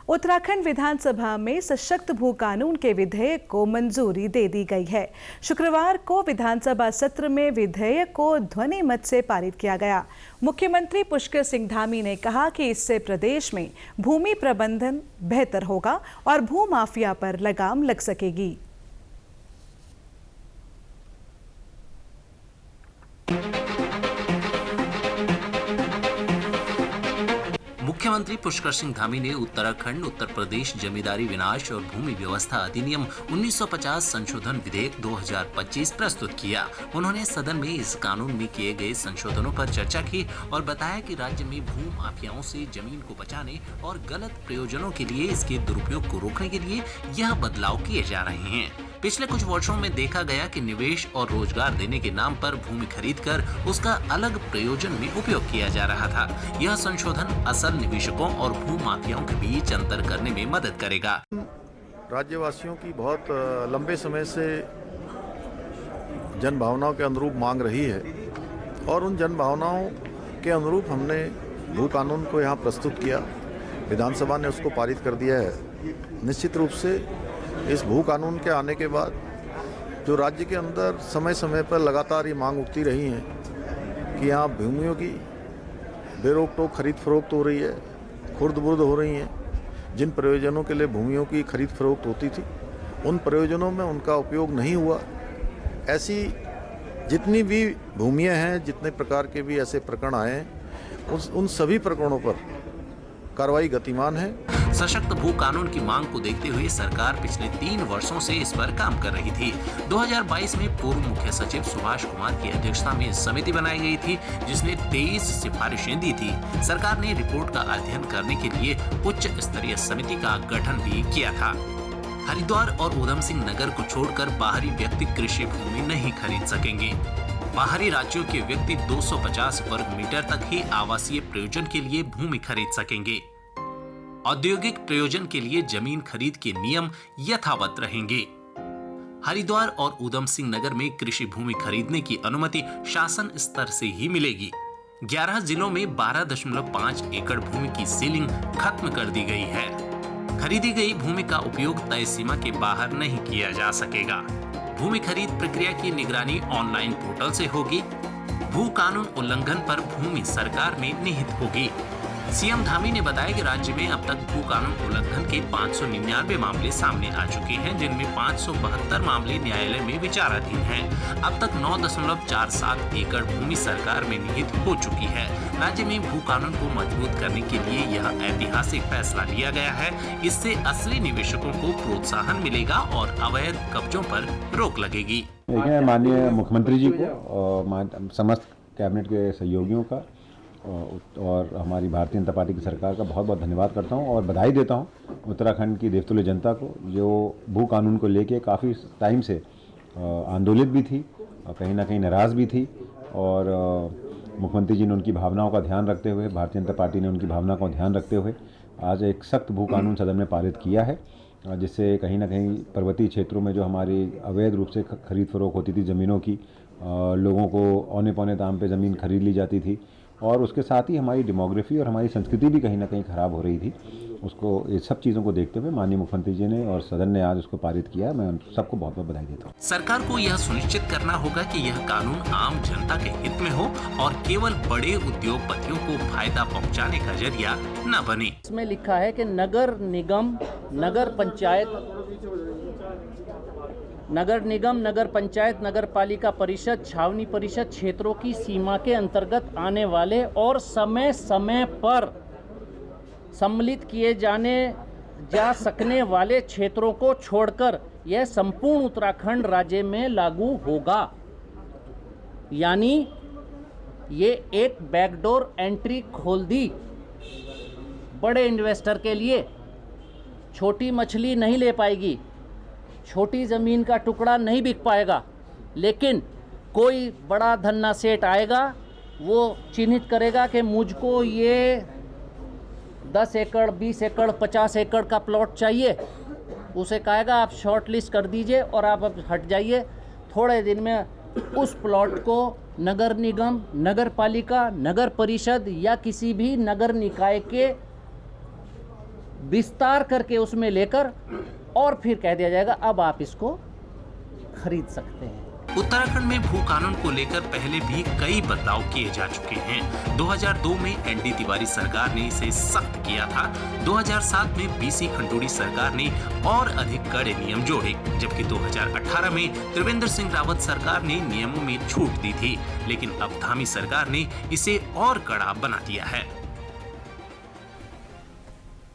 उत्तराखंड विधानसभा में सशक्त भू कानून के विधेयक को मंजूरी दे दी गई है। शुक्रवार को विधानसभा सत्र में विधेयक को ध्वनि मत से पारित किया गया। मुख्यमंत्री पुष्कर सिंह धामी ने कहा कि इससे प्रदेश में भूमि प्रबंधन बेहतर होगा और भू माफिया पर लगाम लग सकेगी। मुख्यमंत्री पुष्कर सिंह धामी ने उत्तराखंड उत्तर प्रदेश जमींदारी विनाश और भूमि व्यवस्था अधिनियम 1950 संशोधन विधेयक 2025 प्रस्तुत किया। उन्होंने सदन में इस कानून में किए गए संशोधनों पर चर्चा की और बताया कि राज्य में भू माफियाओं से जमीन को बचाने और गलत प्रयोजनों के लिए इसके दुरुपयोग को रोकने के लिए यह बदलाव किए जा रहे हैं। पिछले कुछ वर्षों में देखा गया कि निवेश और रोजगार देने के नाम पर भूमि खरीदकर उसका अलग प्रयोजन में उपयोग किया जा रहा था। यह संशोधन असल निवेशकों और भू माफियाओं के बीच अंतर करने में मदद करेगा। राज्यवासियों की बहुत लंबे समय से जन भावनाओं के अनुरूप मांग रही है और उन जन भावनाओं के अनुरूप हमने भू कानून को यहाँ प्रस्तुत किया। विधानसभा ने उसको पारित कर दिया है। निश्चित रूप से इस भू कानून के आने के बाद जो राज्य के अंदर समय समय पर लगातार ये मांग उठती रही है कि यहाँ भूमियों की बेरोक टोक खरीद फरोख्त हो रही है, खुर्द बुर्द हो रही हैं। जिन प्रयोजनों के लिए भूमियों की खरीद फरोख्त होती थी उन प्रयोजनों में उनका उपयोग नहीं हुआ। ऐसी जितनी भी भूमियाँ हैं, जितने प्रकार के भी ऐसे प्रकरण आए हैं, उन सभी प्रकरणों पर कार्रवाई गतिमान है। सशक्त भू कानून की मांग को देखते हुए सरकार पिछले 3 वर्षों से इस पर काम कर रही थी। 2022 में पूर्व मुख्य सचिव सुभाष कुमार की अध्यक्षता में समिति बनाई गई थी जिसने 23 सिफारिशें दी थी। सरकार ने रिपोर्ट का अध्ययन करने के लिए उच्च स्तरीय समिति का गठन भी किया था। हरिद्वार और उधम सिंह नगर को छोड़कर बाहरी व्यक्ति कृषि भूमि नहीं खरीद सकेंगे। बाहरी राज्यों के व्यक्ति 250 वर्ग मीटर तक ही आवासीय प्रयोजन के लिए भूमि खरीद सकेंगे। औद्योगिक प्रयोजन के लिए जमीन खरीद के नियम यथावत रहेंगे। हरिद्वार और उधम सिंह नगर में कृषि भूमि खरीदने की अनुमति शासन स्तर से ही मिलेगी। 11 जिलों में 12.5 एकड़ भूमि की सीलिंग खत्म कर दी गई है। खरीदी गई भूमि का उपयोग तय सीमा के बाहर नहीं किया जा सकेगा। भूमि खरीद प्रक्रिया की निगरानी ऑनलाइन पोर्टल से होगी। भू कानून उल्लंघन पर भूमि सरकार में निहित होगी। सीएम धामी ने बताया कि राज्य में अब तक भू कानून उल्लंघन के 599 मामले सामने आ चुके हैं, जिनमें 572 मामले न्यायालय में विचाराधीन हैं। अब तक 9.47 एकड़ भूमि सरकार में निहित हो चुकी है। राज्य में भू कानून को मजबूत करने के लिए यह ऐतिहासिक फैसला लिया गया है। इससे असली निवेशकों को प्रोत्साहन मिलेगा और अवैध कब्जों पर रोक लगेगी। माननीय मुख्यमंत्री जी को और समस्त कैबिनेट के सहयोगियों का और हमारी भारतीय जनता पार्टी की सरकार का बहुत बहुत धन्यवाद करता हूं और बधाई देता हूं उत्तराखंड की देवतुल्य जनता को, जो भू कानून को लेके काफ़ी टाइम से आंदोलित भी थी और कहीं ना कहीं नाराज़ भी थी। और मुख्यमंत्री जी ने उनकी भावनाओं का ध्यान रखते हुए, भारतीय जनता पार्टी ने उनकी भावना का ध्यान रखते हुए आज एक सख्त भू कानून सदन में पारित किया है, जिससे कहीं ना कहीं पर्वतीय क्षेत्रों में जो हमारी अवैध रूप से खरीद फरोख्त होती थी ज़मीनों की, लोगों को औने पौने दाम पे ज़मीन खरीद ली जाती थी और उसके साथ ही हमारी डेमोग्राफी और हमारी संस्कृति भी कहीं ना कहीं ख़राब हो रही थी। उसको ये सब चीज़ों को देखते हुए माननीय मुख्यमंत्री जी ने और सदन ने आज उसको पारित किया। मैं सबको बहुत बहुत बधाई देता हूँ। सरकार को यह सुनिश्चित करना होगा कि यह कानून आम जनता के हित में हो और केवल बड़े उद्योगपतियों को फायदा पहुँचाने का जरिया न बने। इसमें लिखा है कि नगर निगम, नगर पंचायत, नगर पालिका परिषद, छावनी परिषद क्षेत्रों की सीमा के अंतर्गत आने वाले और समय समय पर सम्मिलित किए जा सकने वाले क्षेत्रों को छोड़कर यह संपूर्ण उत्तराखंड राज्य में लागू होगा। यानी ये एक बैकडोर एंट्री खोल दी बड़े इन्वेस्टर के लिए। छोटी मछली नहीं ले पाएगी, छोटी ज़मीन का टुकड़ा नहीं बिक पाएगा, लेकिन कोई बड़ा धन्ना सेठ आएगा, वो चिन्हित करेगा कि मुझको ये 10 एकड़, 20 एकड़, 50 एकड़ का प्लॉट चाहिए। उसे कहेगा आप शॉर्ट लिस्ट कर दीजिए और आप अब हट जाइए। थोड़े दिन में उस प्लॉट को नगर निगम, नगर पालिका, नगर परिषद या किसी भी नगर निकाय के विस्तार करके उसमें लेकर और फिर कह दिया जाएगा अब आप इसको खरीद सकते हैं। उत्तराखंड में भू कानून को लेकर पहले भी कई बदलाव किए जा चुके हैं। 2002 में एनडी तिवारी सरकार ने इसे सख्त किया था। 2007 में बीसी खंडूड़ी सरकार ने और अधिक कड़े नियम जोड़े, जबकि 2018 में त्रिवेंद्र सिंह रावत सरकार ने नियमों में छूट दी थी, लेकिन अब धामी सरकार ने इसे और कड़ा बना दिया है।